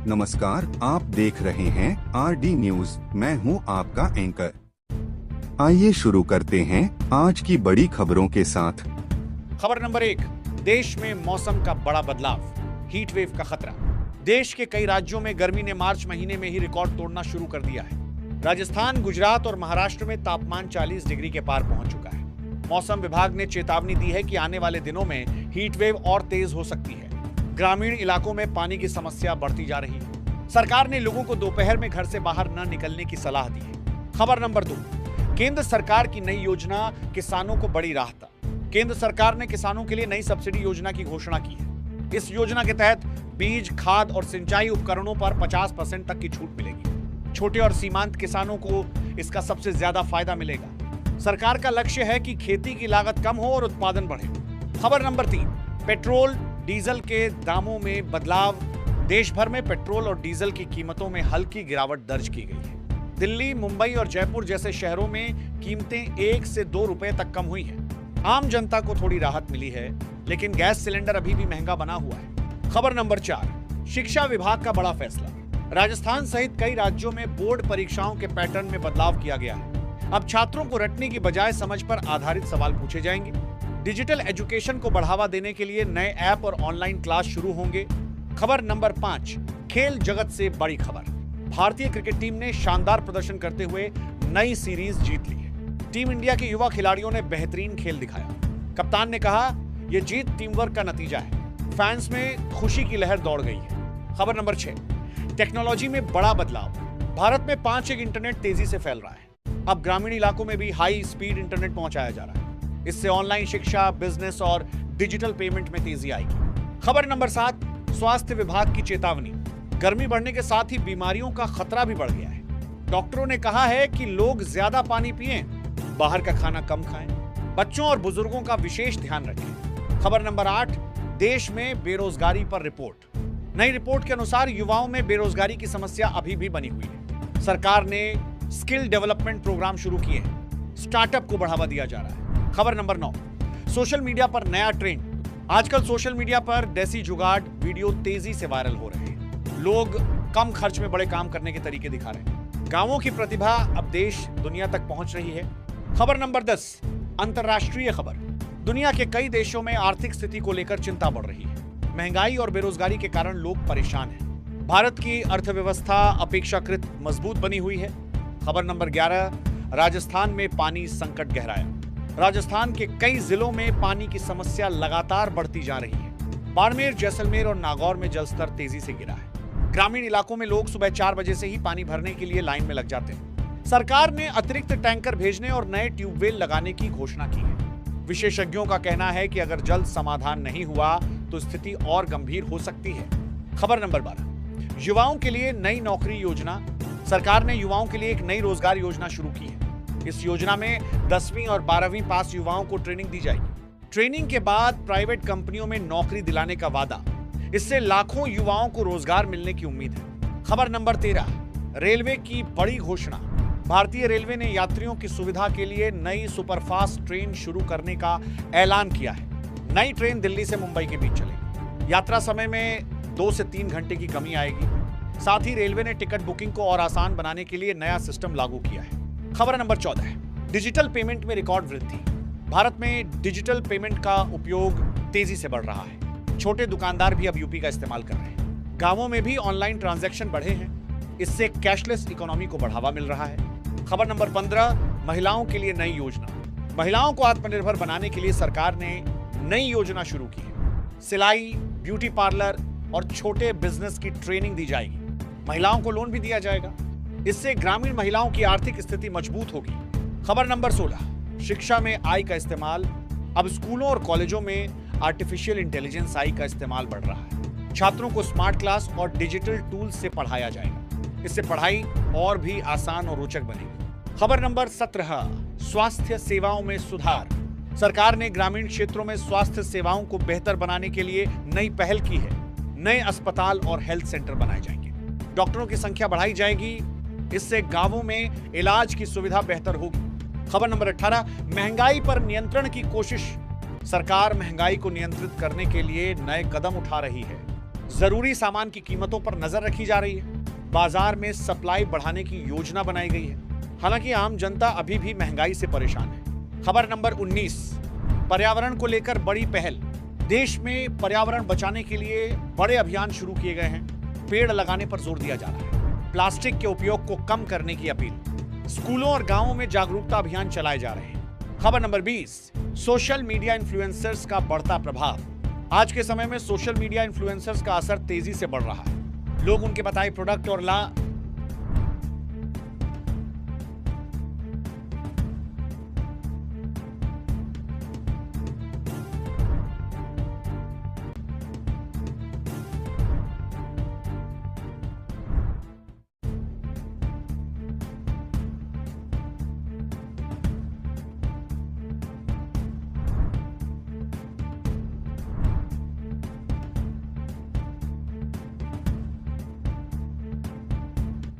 नमस्कार, आप देख रहे हैं आरडी न्यूज। मैं हूं आपका एंकर। आइए शुरू करते हैं आज की बड़ी खबरों के साथ। खबर नंबर 1, देश में मौसम का बड़ा बदलाव, हीट वेव का खतरा। देश के कई राज्यों में गर्मी ने मार्च महीने में ही रिकॉर्ड तोड़ना शुरू कर दिया है। राजस्थान, गुजरात और महाराष्ट्र में तापमान 40 डिग्री के पार पहुंच चुका है। मौसम विभाग ने चेतावनी दी है कि आने वाले दिनों में हीट वेव और तेज हो सकती है। ग्रामीण इलाकों में पानी की समस्या बढ़ती जा रही है। सरकार ने लोगों को दोपहर में घर से बाहर न निकलने की सलाह दी है। खबर नंबर 2, केंद्र सरकार की नई योजना किसानों को बड़ी राहत। केंद्र सरकार ने किसानों के लिए नई सब्सिडी योजना की घोषणा की है। इस योजना के तहत बीज, खाद और सिंचाई उपकरणों पर 50% तक की छूट मिलेगी। छोटे और सीमांत किसानों को इसका सबसे ज्यादा फायदा मिलेगा। सरकार का लक्ष्य है कि खेती की लागत कम हो और उत्पादन बढ़े। खबर नंबर 3, पेट्रोल डीजल के दामों में बदलाव। देश भर में पेट्रोल और डीजल की कीमतों में हल्की गिरावट दर्ज की गई है। दिल्ली, मुंबई और जयपुर जैसे शहरों में कीमतें 1 से 2 रुपए तक कम हुई हैं। आम जनता को थोड़ी राहत मिली है, लेकिन गैस सिलेंडर अभी भी महंगा बना हुआ है। खबर नंबर 4, शिक्षा विभाग का बड़ा फैसला। राजस्थान सहित कई राज्यों में बोर्ड परीक्षाओं के पैटर्न में बदलाव किया गया है। अब छात्रों को रटने की बजाय समझ पर आधारित सवाल पूछे जाएंगे। डिजिटल एजुकेशन को बढ़ावा देने के लिए नए ऐप और ऑनलाइन क्लास शुरू होंगे। खबर नंबर 5, खेल जगत से बड़ी खबर। भारतीय क्रिकेट टीम ने शानदार प्रदर्शन करते हुए नई सीरीज जीत ली है। टीम इंडिया के युवा खिलाड़ियों ने बेहतरीन खेल दिखाया। कप्तान ने कहा, यह जीत टीम वर्क का नतीजा है। फैंस में खुशी की लहर दौड़ गई है। खबर नंबर 6, टेक्नोलॉजी में बड़ा बदलाव। भारत में 5G इंटरनेट तेजी से फैल रहा है। अब ग्रामीण इलाकों में भी हाई स्पीड इंटरनेट पहुंचाया जा रहा है। इससे ऑनलाइन शिक्षा, बिजनेस और डिजिटल पेमेंट में तेजी आएगी। खबर नंबर 7, स्वास्थ्य विभाग की चेतावनी। गर्मी बढ़ने के साथ ही बीमारियों का खतरा भी बढ़ गया है। डॉक्टरों ने कहा है कि लोग ज्यादा पानी पिएं, बाहर का खाना कम खाएं, बच्चों और बुजुर्गों का विशेष ध्यान रखें। खबर नंबर 8, देश में बेरोजगारी पर रिपोर्ट। नई रिपोर्ट के अनुसार युवाओं में बेरोजगारी की समस्या अभी भी बनी हुई है। सरकार ने स्किल डेवलपमेंट प्रोग्राम शुरू किए हैं। स्टार्टअप को बढ़ावा दिया जा रहा है। खबर नंबर 9, सोशल मीडिया पर नया ट्रेंड। आजकल सोशल मीडिया पर देसी जुगाड़ वीडियो तेजी से वायरल हो रहे हैं। लोग कम खर्च में बड़े काम करने के तरीके दिखा रहे हैं। गांवों की प्रतिभा अब देश दुनिया तक पहुंच रही है। खबर नंबर 10, अंतर्राष्ट्रीय खबर। दुनिया के कई देशों में आर्थिक स्थिति को लेकर चिंता बढ़ रही है। महंगाई और बेरोजगारी के कारण लोग परेशान हैं। भारत की अर्थव्यवस्था अपेक्षाकृत मजबूत बनी हुई है। खबर नंबर 11, राजस्थान में पानी संकट गहराया। राजस्थान के कई जिलों में पानी की समस्या लगातार बढ़ती जा रही है। बाड़मेर, जैसलमेर और नागौर में जलस्तर तेजी से गिरा है। ग्रामीण इलाकों में लोग सुबह 4 बजे से ही पानी भरने के लिए लाइन में लग जाते हैं। सरकार ने अतिरिक्त टैंकर भेजने और नए ट्यूबवेल लगाने की घोषणा की है। विशेषज्ञों का कहना है कि अगर जल्द समाधान नहीं हुआ तो स्थिति और गंभीर हो सकती है। खबर नंबर 12, युवाओं के लिए नई नौकरी योजना। सरकार ने युवाओं के लिए एक नई रोजगार योजना शुरू की है। इस योजना में 10वीं और 12वीं पास युवाओं को ट्रेनिंग दी जाएगी। ट्रेनिंग के बाद प्राइवेट कंपनियों में नौकरी दिलाने का वादा। इससे लाखों युवाओं को रोजगार मिलने की उम्मीद है। खबर नंबर 13, रेलवे की बड़ी घोषणा। भारतीय रेलवे ने यात्रियों की सुविधा के लिए नई सुपरफास्ट ट्रेन शुरू करने का ऐलान किया है। नई ट्रेन दिल्ली से मुंबई के बीच चलेगी। यात्रा समय में 2 से 3 घंटे की कमी आएगी। साथ ही रेलवे ने टिकट बुकिंग को और आसान बनाने के लिए नया सिस्टम लागू किया है। खबर नंबर 14, डिजिटल पेमेंट में रिकॉर्ड वृद्धि। भारत में डिजिटल पेमेंट का उपयोग तेजी से बढ़ रहा है। छोटे दुकानदार भी अब यूपी का इस्तेमाल कर रहे हैं। गांवों में भी ऑनलाइन ट्रांजैक्शन बढ़े हैं। इससे कैशलेस इकोनॉमी को बढ़ावा मिल रहा है। खबर नंबर 15, महिलाओं के लिए नई योजना। महिलाओं को आत्मनिर्भर बनाने के लिए सरकार ने नई योजना शुरू की है। सिलाई, ब्यूटी पार्लर और छोटे बिजनेस की ट्रेनिंग दी जाएगी। महिलाओं को लोन भी दिया जाएगा। इससे ग्रामीण महिलाओं की आर्थिक स्थिति मजबूत होगी। खबर नंबर 16, शिक्षा में AI का इस्तेमाल। अब स्कूलों और कॉलेजों में आर्टिफिशियल इंटेलिजेंस AI का इस्तेमाल बढ़ रहा है। छात्रों को स्मार्ट क्लास और डिजिटल टूल्स से पढ़ाया जाएगा। इससे पढ़ाई और भी आसान और रोचक बनेगी। खबर नंबर 17, स्वास्थ्य सेवाओं में सुधार। सरकार ने ग्रामीण क्षेत्रों में स्वास्थ्य सेवाओं को बेहतर बनाने के लिए नई पहल की है। नए अस्पताल और हेल्थ सेंटर बनाए जाएंगे। डॉक्टरों की संख्या बढ़ाई जाएगी। इससे गांवों में इलाज की सुविधा बेहतर होगी। खबर नंबर 18, महंगाई पर नियंत्रण की कोशिश। सरकार महंगाई को नियंत्रित करने के लिए नए कदम उठा रही है। जरूरी सामान की कीमतों पर नजर रखी जा रही है। बाजार में सप्लाई बढ़ाने की योजना बनाई गई है। हालांकि आम जनता अभी भी महंगाई से परेशान है। खबर नंबर 19, पर्यावरण को लेकर बड़ी पहल। देश में पर्यावरण बचाने के लिए बड़े अभियान शुरू किए गए हैं। पेड़ लगाने पर जोर दिया जा रहा है। प्लास्टिक के उपयोग को कम करने की अपील। स्कूलों और गांवों में जागरूकता अभियान चलाए जा रहे हैं। खबर नंबर 20, सोशल मीडिया इन्फ्लुएंसर्स का बढ़ता प्रभाव। आज के समय में सोशल मीडिया इन्फ्लुएंसर्स का असर तेजी से बढ़ रहा है। लोग उनके बताए प्रोडक्ट और